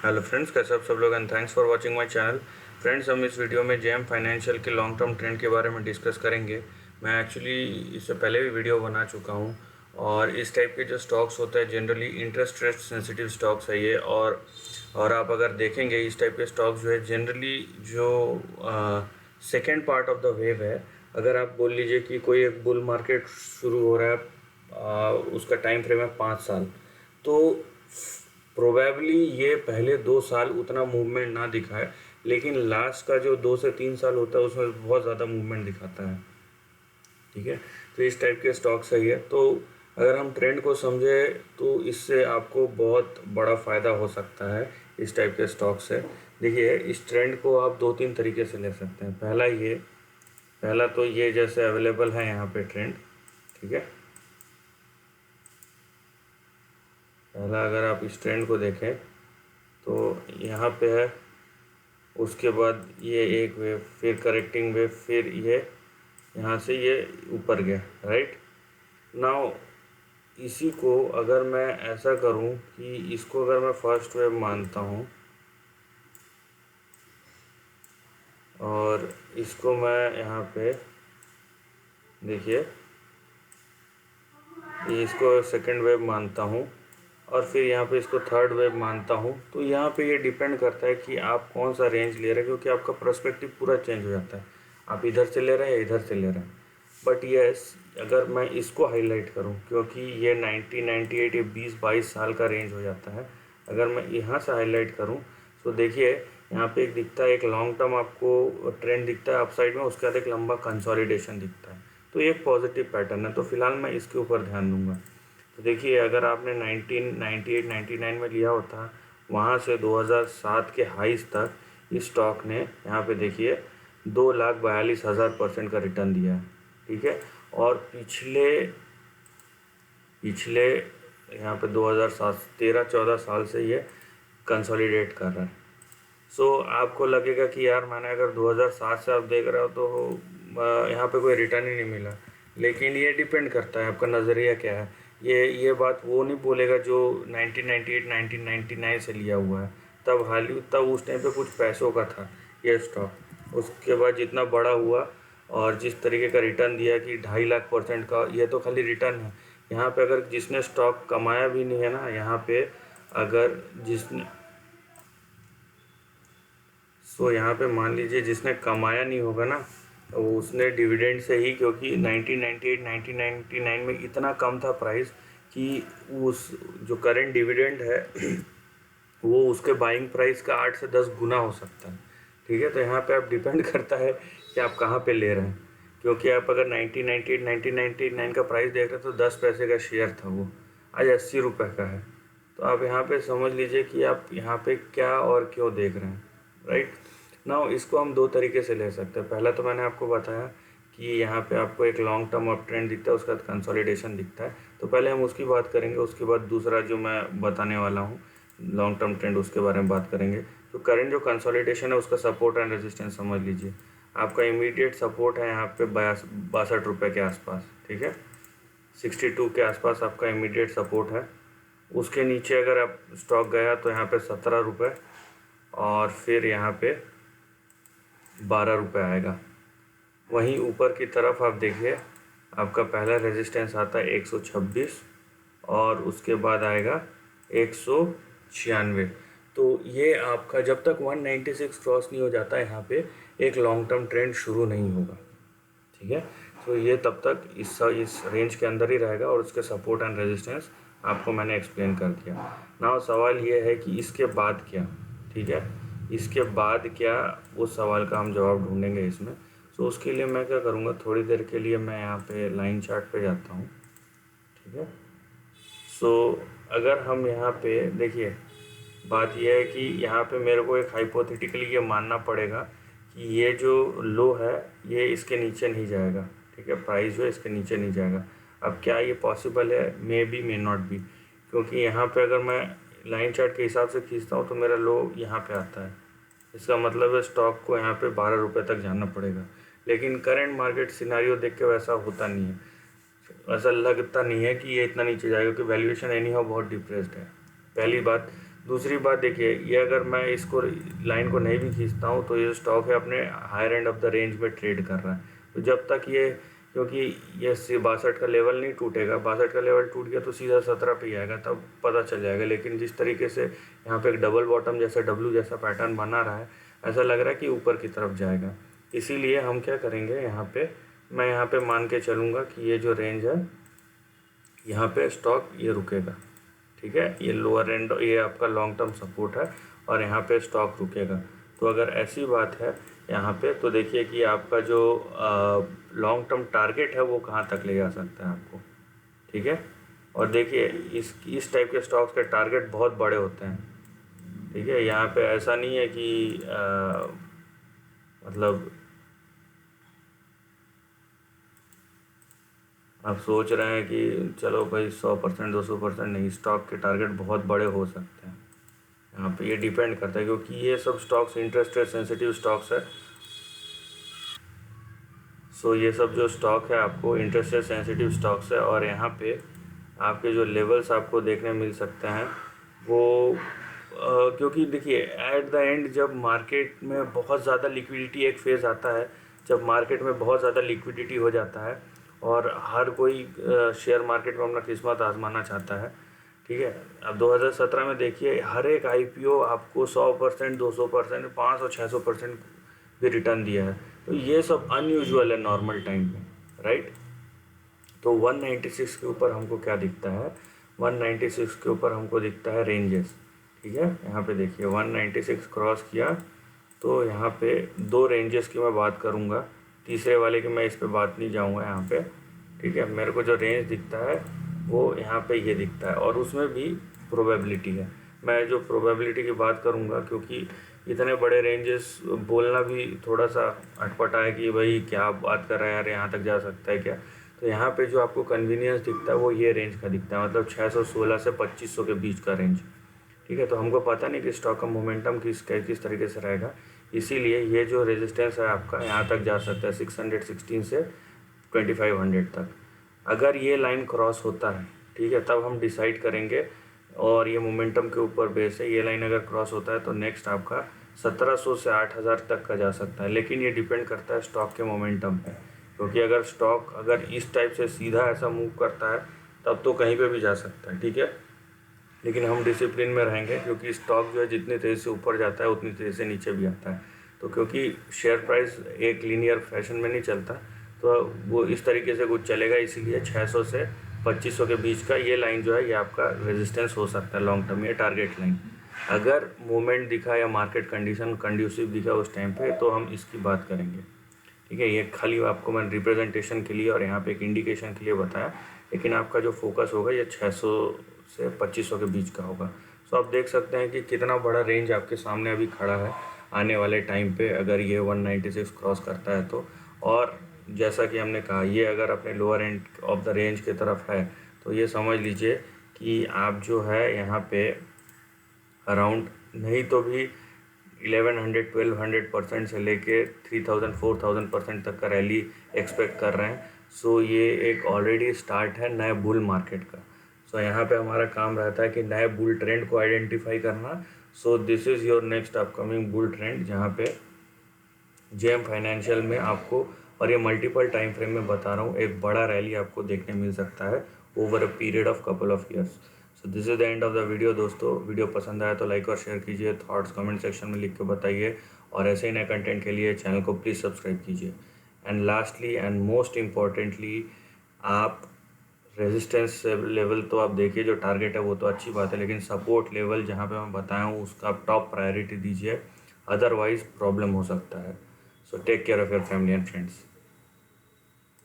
Hello friends, कैसे आप सब लोग and thanks for watching my channel. Friends, हम इस वीडियो में जेएम फाइनेंशियल के लॉन्ग टर्म ट्रेंड के बारे में डिस्कस करेंगे। मैं एक्चुअली इससे पहले भी वीडियो बना चुका हूं। और इस टाइप के जो स्टॉक्स होते हैं generally interest rate sensitive stocks है ये। और आप अगर देखेंगे इस टाइप के स्टॉक्स जो है जनरली जो second part of the wave है। अगर आप बोल लीजिए कि कोई एक बुल मार्केट शुरू हो रहा है, उसका टाइम फ्रेम है 5 साल, तो प्रोबेबली ये पहले 2 साल उतना मूवमेंट ना दिखाए, लेकिन लास्ट का जो 2 से 3 साल होता है उसमें बहुत ज़्यादा मूवमेंट दिखाता है। ठीक है, तो इस टाइप के स्टॉक सही है। तो अगर हम ट्रेंड को समझे तो इससे आपको बहुत बड़ा फ़ायदा हो सकता है इस टाइप के स्टॉक से। देखिए, इस ट्रेंड को आप 2-3 तरीके से ले सकते हैं। पहला तो ये जैसे अवेलेबल है यहाँ पे ट्रेंड। ठीक है, पहला अगर आप इस ट्रेंड को देखें तो यहाँ पे है, उसके बाद ये एक वेव, फिर करेक्टिंग वेव, फिर ये यहाँ से ये ऊपर गया। राइट नाउ, इसी को अगर मैं ऐसा करूँ कि इसको अगर मैं फर्स्ट वेव मानता हूँ और इसको मैं यहाँ पे देखिए इसको सेकंड वेव मानता हूँ और फिर यहाँ पे इसको थर्ड वेव मानता हूँ, तो यहाँ पे ये डिपेंड करता है कि आप कौन सा रेंज ले रहे हैं, क्योंकि आपका पर्सपेक्टिव पूरा चेंज हो जाता है। आप इधर से ले रहे हैं या इधर से ले रहे हैं। बट यस, अगर मैं इसको हाईलाइट करूँ, क्योंकि ये 1998 या 20-22 साल का रेंज हो जाता है। अगर मैं यहाँ से हाईलाइट करूँ तो देखिए यहाँ पे एक दिखता है, एक लॉन्ग टर्म आपको ट्रेंड दिखता है अपसाइड में, उसके बाद एक लंबा कंसोलिडेशन दिखता है। तो ये एक पॉजिटिव पैटर्न है, तो फिलहाल मैं इसके ऊपर ध्यान दूंगा। तो देखिए, अगर आपने 1998-99 में लिया होता, वहाँ से 2007 के हाईज तक इस स्टॉक ने यहाँ पे देखिए 2,42,000% का रिटर्न दिया है। ठीक है, और पिछले पिछले यहाँ पे 2007 13-14 साल से ये कंसोलिडेट कर रहा है। सो आपको लगेगा कि यार मैंने अगर 2007 से आप देख रहे हो तो यहाँ पे कोई रिटर्न ही नहीं मिला, लेकिन ये डिपेंड करता है आपका नज़रिया क्या है। ये बात वो नहीं बोलेगा जो 1998 1999 से लिया हुआ है, तब उस टाइम पे कुछ पैसों का था ये स्टॉक। उसके बाद जितना बड़ा हुआ और जिस तरीके का रिटर्न दिया कि 2.5 लाख% का, ये तो खाली रिटर्न है। यहाँ पे अगर जिसने स्टॉक कमाया भी नहीं है ना, यहाँ पे अगर जिसने सो यहाँ पे मान लीजिए जिसने कमाया नहीं होगा ना, तो उसने डिविडेंड से ही, क्योंकि 1998 1999 में इतना कम था प्राइस कि उस जो करेंट डिविडेंड है वो उसके बाइंग प्राइस का 8 से 10 गुना हो सकता है। ठीक है, तो यहाँ पे आप डिपेंड करता है कि आप कहाँ पे ले रहे हैं, क्योंकि आप अगर 1998 1999 का प्राइस देख रहे हैं तो 10 पैसे का शेयर था, वो आज 80 रुपये का है। तो आप यहाँ पे समझ लीजिए कि आप यहाँ पे क्या और क्यों देख रहे हैं। राइट नाउ, इसको हम 2 तरीके से ले सकते हैं। पहला तो मैंने आपको बताया कि यहाँ पे आपको एक लॉन्ग टर्म अप ट्रेंड दिखता है, उसका कंसोलिडेशन दिखता है, तो पहले हम उसकी बात करेंगे। उसके बाद दूसरा जो मैं बताने वाला हूँ लॉन्ग टर्म ट्रेंड, उसके बारे में बात करेंगे। तो करंट जो कंसोलिडेशन है उसका सपोर्ट एंड रेजिस्टेंस समझ लीजिए। आपका इमीडिएट सपोर्ट है यहाँ पे 62 रुपये के आसपास। ठीक है, 62 के आसपास आपका इमीडिएट सपोर्ट है। उसके नीचे अगर आप स्टॉक गया तो यहाँ पे 17 रुपये और फिर यहाँ पे 12 रुपये आएगा। वहीं ऊपर की तरफ आप देखिए, आपका पहला रेजिस्टेंस आता है 126 और उसके बाद आएगा 196। तो ये आपका जब तक 196 क्रॉस नहीं हो जाता यहाँ पे एक लॉन्ग टर्म ट्रेंड शुरू नहीं होगा। ठीक है, तो ये तब तक इस रेंज के अंदर ही रहेगा और उसके सपोर्ट एंड रेजिस्टेंस आपको मैंने एक्सप्लेन कर दिया। नाउ सवाल ये है कि इसके बाद क्या। ठीक है, इसके बाद क्या, उस सवाल का हम जवाब ढूंढेंगे इसमें। सो उसके लिए मैं क्या करूँगा, थोड़ी देर के लिए मैं यहाँ पे लाइन चार्ट पे जाता हूँ। ठीक है, सो अगर हम यहाँ पे देखिए, बात यह है कि यहाँ पे मेरे को एक हाइपोथेटिकली ये मानना पड़ेगा कि ये जो लो है ये इसके नीचे नहीं जाएगा। ठीक है, प्राइस जो है इसके नीचे नहीं जाएगा। अब क्या ये पॉसिबल है? May be, may not be, क्योंकि यहाँ पे अगर मैं लाइन चार्ट के हिसाब से खींचता हूँ तो मेरा लो यहाँ पे आता है। इसका मतलब है स्टॉक को यहाँ पे 12 रुपये तक जाना पड़ेगा, लेकिन करंट मार्केट सिनारियो देख के वैसा होता नहीं है। ऐसा लगता नहीं है कि ये इतना नीचे जाएगा, क्योंकि वैल्यूएशन एनी हाउ बहुत डिप्रेस्ड है। पहली बात। दूसरी बात देखिए, ये अगर मैं इसको लाइन को नहीं भी खींचता हूँ तो ये स्टॉक है अपने higher end of the range में ट्रेड कर रहा है। तो जब तक ये, क्योंकि ये 62 का लेवल नहीं टूटेगा, 62 का लेवल टूट गया तो सीधा 17 पे ही आएगा, तब पता चल जाएगा। लेकिन जिस तरीके से यहाँ पे एक डबल बॉटम जैसा डब्लू जैसा पैटर्न बना रहा है, ऐसा लग रहा है कि ऊपर की तरफ जाएगा। इसीलिए हम क्या करेंगे, यहाँ पे मैं यहाँ पे मान के चलूँगा कि ये जो रेंज है यहाँ पे स्टॉक ये रुकेगा, ठीक है। ये लोअर एंड, ये आपका लॉन्ग टर्म सपोर्ट है और यहाँ पे स्टॉक रुकेगा। तो अगर ऐसी बात है यहाँ पे, तो देखिए कि आपका जो लॉन्ग टर्म टारगेट है वो कहाँ तक ले जा सकता है आपको, ठीक है। और देखिए इस टाइप के स्टॉक्स के टारगेट बहुत बड़े होते हैं, ठीक है। यहाँ पे ऐसा नहीं है कि मतलब आप सोच रहे हैं कि चलो भाई 100% 200% नहीं, स्टॉक के टारगेट बहुत बड़े हो सकते हैं। यहाँ पे ये डिपेंड करता है, क्योंकि ये सब stocks interest rate sensitive stocks है। सो ये सब जो स्टॉक है आपको इंटरेस्ट रेट सेंसिटिव स्टॉक्स है। और यहाँ पे आपके जो लेवल्स आपको देखने मिल सकते हैं वो क्योंकि देखिए एट द एंड जब मार्केट में बहुत ज़्यादा लिक्विडिटी, एक फेज़ आता है जब मार्केट में बहुत ज़्यादा लिक्विडिटी हो जाता है और हर कोई शेयर मार्केट में अपना किस्मत आजमाना चाहता है, ठीक है। अब 2017 में देखिए हर एक IPO आपको 100%, 200%, 500, 600% भी रिटर्न दिया है। तो ये सब अनयूजुअल है नॉर्मल टाइम में, राइट। तो 196 के ऊपर हमको क्या दिखता है, 196 के ऊपर हमको दिखता है रेंजेस, ठीक है। यहाँ पे देखिए 196 क्रॉस किया तो यहाँ पे दो रेंजेस की मैं बात करूँगा, तीसरे वाले की मैं इस पर बात नहीं जाऊँगा यहाँ पे, ठीक है। मेरे को जो रेंज दिखता है वो यहाँ पे ये दिखता है और उसमें भी प्रोबेबिलिटी है। मैं जो प्रोबेबिलिटी की बात करूँगा, क्योंकि इतने बड़े रेंजेस बोलना भी थोड़ा सा अटपटा है कि भाई क्या बात कर रहा है यार, यहाँ तक जा सकता है क्या। तो यहाँ पे जो आपको कन्वीनियंस दिखता है वो ये रेंज का दिखता है, मतलब 616 से 2500 के बीच का रेंज, ठीक है। तो हमको पता नहीं कि स्टॉक का मोमेंटम किस तरीके से रहेगा, इसीलिए ये जो रेजिस्टेंस है आपका यहाँ तक जा सकता है 616 से 2500 तक। अगर ये लाइन क्रॉस होता है, ठीक है, तब हम डिसाइड करेंगे। और ये मोमेंटम के ऊपर बेस है, ये लाइन अगर क्रॉस होता है तो नेक्स्ट आपका 1700 से 8000 तक का जा सकता है। लेकिन ये डिपेंड करता है स्टॉक के मोमेंटम पे, क्योंकि अगर स्टॉक अगर इस टाइप से सीधा ऐसा मूव करता है तब तो कहीं पे भी जा सकता है, ठीक है। लेकिन हम डिसिप्लिन में रहेंगे, क्योंकि स्टॉक जो है जितनी तेज़ी से ऊपर जाता है उतनी तेज़ी से नीचे भी आता है। तो क्योंकि शेयर प्राइस एक लीनियर फैशन में नहीं चलता, तो वो इस तरीके से कुछ चलेगा, इसीलिए 600 से 2500 के बीच का ये लाइन जो है ये आपका रेजिस्टेंस हो सकता है लॉन्ग टर्म, ये टारगेट लाइन। अगर मूवमेंट दिखा या मार्केट कंडीशन कंड्यूसिव दिखा उस टाइम पे तो हम इसकी बात करेंगे, ठीक है। ये खाली आपको मैं रिप्रेजेंटेशन के लिए और यहाँ पे एक इंडिकेशन के लिए बताया, लेकिन आपका जो फोकस होगा ये 600 से 2500 के बीच का होगा। सो आप देख सकते हैं कि कितना बड़ा रेंज आपके सामने अभी खड़ा है आने वाले टाइम पे, अगर ये 196 क्रॉस करता है तो। और जैसा कि हमने कहा, ये अगर अपने lower and of the range की तरफ है तो ये समझ लीजिए कि आप जो है यहाँ पे अराउंड नहीं तो भी 1100-1200% से लेके 3000-4000% तक का रैली एक्सपेक्ट कर रहे हैं। सो ये एक ऑलरेडी स्टार्ट है नए बुल मार्केट का। सो यहाँ पे हमारा काम रहता है कि नए बुल ट्रेंड को आइडेंटिफाई करना। So this is your next upcoming bull trend, जहाँ पे JM फाइनेंशियल में आपको, और ये मल्टीपल टाइम फ्रेम में बता रहा हूँ, एक बड़ा रैली आपको देखने मिल सकता है over a period of couple of years. So this is the end of the video दोस्तों। वीडियो पसंद आया तो लाइक और शेयर कीजिए, थॉट्स कमेंट सेक्शन में लिख के बताइए, और ऐसे ही नए कंटेंट के लिए चैनल को प्लीज़ सब्सक्राइब कीजिए। And lastly and most importantly, आप रेजिस्टेंस लेवल तो आप देखिए, जो टारगेट है वो तो अच्छी बात है, लेकिन सपोर्ट लेवल जहाँ पे मैं बताया हूँ उसका आप टॉप प्रायोरिटी दीजिए, अदरवाइज प्रॉब्लम हो सकता है। So take care of your family and friends.